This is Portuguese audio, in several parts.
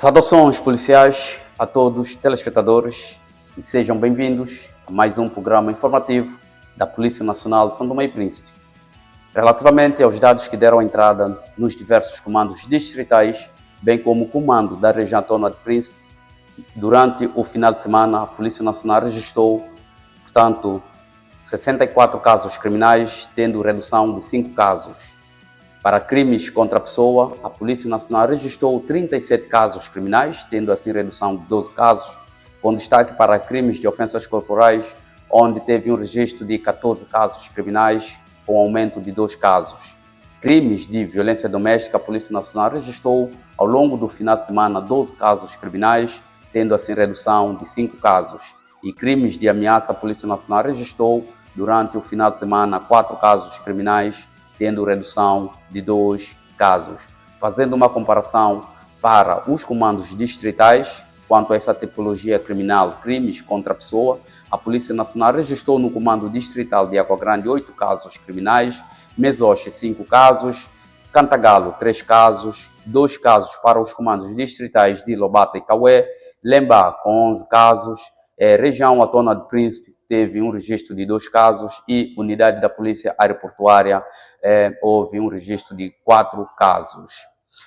Saudações policiais a todos os telespectadores e sejam bem-vindos a mais um programa informativo da Polícia Nacional de São Tomé e Príncipe. Relativamente aos dados que deram entrada nos diversos comandos distritais, bem como o comando da região autónoma de Príncipe, durante o final de semana a Polícia Nacional registrou, portanto, 64 casos criminais, tendo redução de 5 casos. Para crimes contra a pessoa, a Polícia Nacional registrou 37 casos criminais, tendo assim redução de 12 casos, com destaque para crimes de ofensas corporais, onde teve um registro de 14 casos criminais, com aumento de 2 casos. Crimes de violência doméstica, a Polícia Nacional registrou ao longo do final de semana 12 casos criminais, tendo assim redução de 5 casos. E crimes de ameaça, a Polícia Nacional registrou durante o final de semana 4 casos criminais, tendo redução de 2 casos. Fazendo uma comparação para os comandos distritais, quanto a essa tipologia criminal, crimes contra a pessoa, a Polícia Nacional registrou no comando distrital de Água Grande 8 casos criminais, Mesoche 5 casos, Cantagalo 3 casos, 2 casos para os comandos distritais de Lobata e Cauê, Lembá com 11 casos, região autónoma de Príncipe teve um registro de 2 casos e unidade da Polícia Aeroportuária houve um registro de 4 casos.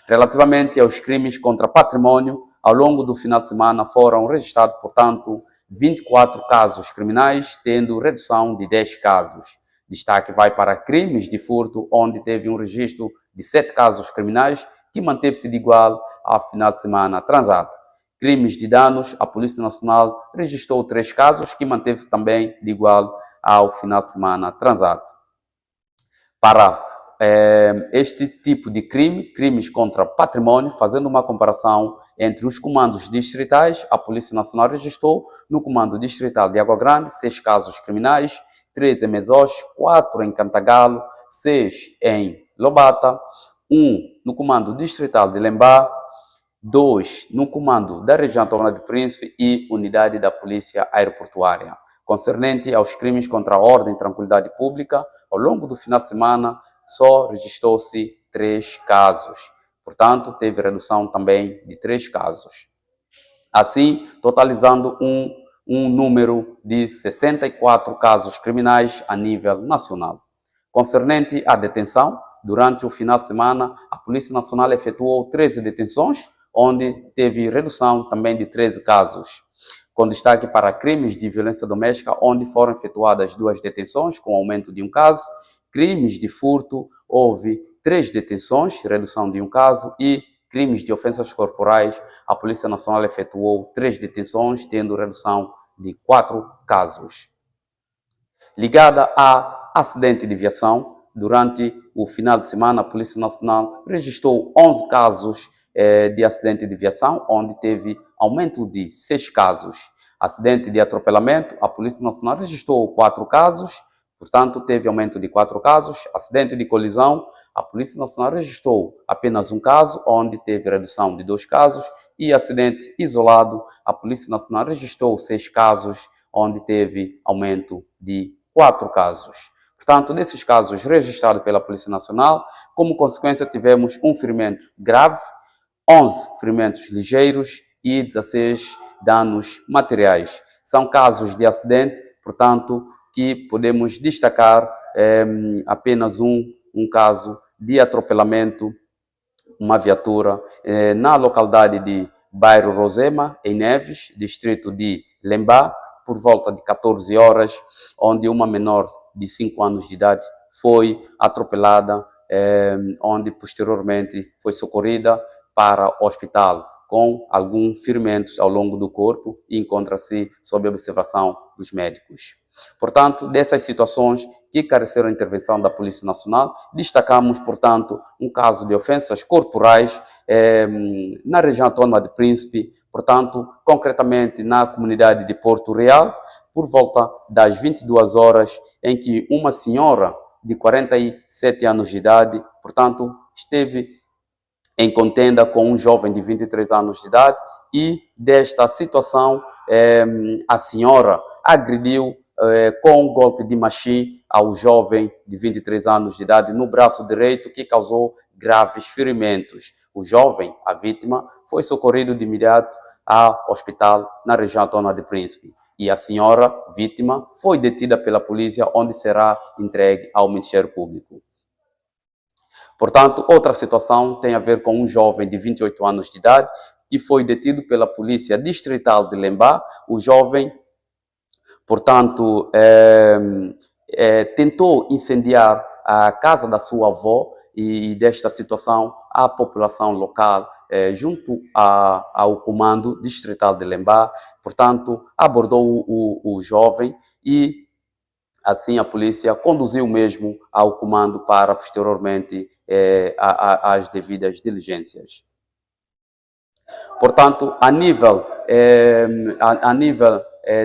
Relativamente aos crimes contra patrimônio, ao longo do final de semana foram registrados, portanto, 24 casos criminais, tendo redução de 10 casos. Destaque vai para crimes de furto, onde teve um registro de 7 casos criminais, que manteve-se de igual ao final de semana transado. Crimes de danos, a Polícia Nacional registrou 3 casos, que manteve-se também de igual ao final de semana transado. Para este tipo de crime, crimes contra patrimônio, fazendo uma comparação entre os comandos distritais, a Polícia Nacional registrou no comando distrital de Água Grande 6 casos criminais, 3 em Mesoche, 4 em Cantagalo, 6 em Lobata, 1 no comando distrital de Lembá, 2 no comando da região autónoma de Príncipe e unidade da Polícia Aeroportuária. Concernente aos crimes contra a ordem e tranquilidade pública, ao longo do final de semana só registrou-se 3 casos. Portanto, teve redução também de 3 casos. Assim, totalizando um número de 64 casos criminais a nível nacional. Concernente à detenção, durante o final de semana, a Polícia Nacional efetuou 13 detenções, onde teve redução também de 13 casos, com destaque para crimes de violência doméstica, onde foram efetuadas 2 detenções, com aumento de 1 caso. Crimes de furto, houve 3 detenções, redução de 1 caso, e crimes de ofensas corporais, a Polícia Nacional efetuou 3 detenções, tendo redução de 4 casos. Ligada a acidente de viação, durante o final de semana, a Polícia Nacional registrou 11 casos de acidente de viação, onde teve aumento de 6 casos. Acidente de atropelamento, a Polícia Nacional registrou 4 casos, portanto, teve aumento de 4 casos. Acidente de colisão, a Polícia Nacional registrou apenas 1 caso, onde teve redução de 2 casos. E acidente isolado, a Polícia Nacional registrou 6 casos, onde teve aumento de 4 casos. Portanto, nesses casos registrados pela Polícia Nacional, como consequência tivemos um ferimento grave, 11 ferimentos ligeiros e 16 danos materiais. São casos de acidente, portanto, que podemos destacar apenas um caso de atropelamento, uma viatura na localidade de Bairro Rosema, em Neves, distrito de Lembá, por volta de 14 horas, onde uma menor de 5 anos de idade foi atropelada, onde posteriormente foi socorrida para o hospital com alguns ferimentos ao longo do corpo e encontra-se sob observação dos médicos. Portanto, dessas situações que careceram a intervenção da Polícia Nacional, destacamos, portanto, um caso de ofensas corporais na região autónoma de Príncipe, portanto, concretamente na comunidade de Porto Real, por volta das 22 horas, em que uma senhora de 47 anos de idade, portanto, esteve em contenda com um jovem de 23 anos de idade e desta situação a senhora agrediu com um golpe de machine ao jovem de 23 anos de idade no braço direito, que causou graves ferimentos. O jovem, a vítima, foi socorrido de imediato ao hospital na região autônoma de Príncipe. E a senhora, vítima, foi detida pela polícia, onde será entregue ao Ministério Público. Portanto, outra situação tem a ver com um jovem de 28 anos de idade que foi detido pela Polícia Distrital de Lembá. O jovem, portanto, tentou incendiar a casa da sua avó, e desta situação a população local, junto ao comando distrital de Lembá, portanto, abordou o jovem e assim a polícia conduziu mesmo ao comando para posteriormente as devidas diligências. Portanto, a nível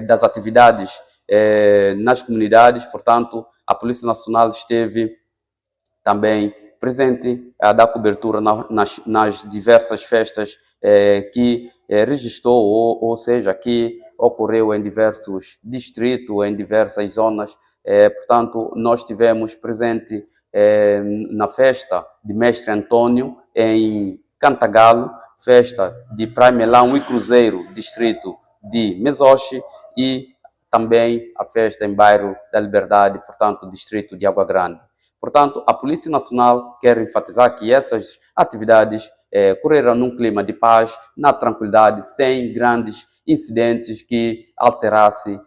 das atividades nas comunidades, portanto, a Polícia Nacional esteve também presente a dar cobertura nas diversas festas que registrou, ou seja, que ocorreu em diversos distritos, em diversas zonas. Portanto, nós tivemos presente na festa de Mestre Antônio, em Cantagalo, festa de Praia Melão e Cruzeiro, distrito de Mesoche, e também a festa em Bairro da Liberdade, portanto, distrito de Água Grande. Portanto, a Polícia Nacional quer enfatizar que essas atividades correram num clima de paz, na tranquilidade, sem grandes incidentes que alterassem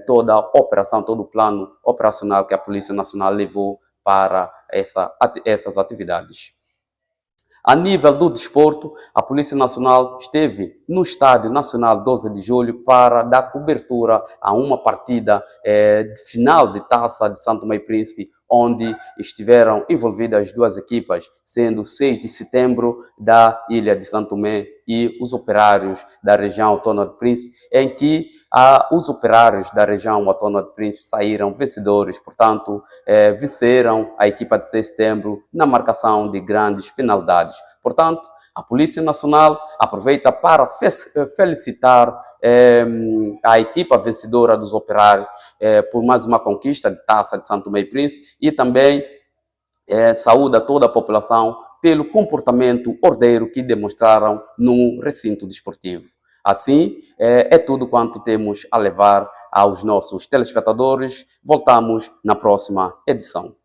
toda a operação, todo o plano operacional que a Polícia Nacional levou para essas atividades. A nível do desporto, a Polícia Nacional esteve no Estádio Nacional 12 de Julho para dar cobertura a uma partida de final de Taça de São Tomé e Príncipe, onde estiveram envolvidas duas equipas, sendo 6 de setembro da ilha de São Tomé e os operários da região autônoma de Príncipe, em que os operários da região autônoma de Príncipe saíram vencedores, portanto, venceram a equipa de 6 de setembro na marcação de grandes penalidades. Portanto, a Polícia Nacional aproveita para felicitar a equipa vencedora dos operários por mais uma conquista de Taça de São Tomé e Príncipe, e também saúda toda a população pelo comportamento ordeiro que demonstraram no recinto desportivo. Assim, é tudo quanto temos a levar aos nossos telespectadores. Voltamos na próxima edição.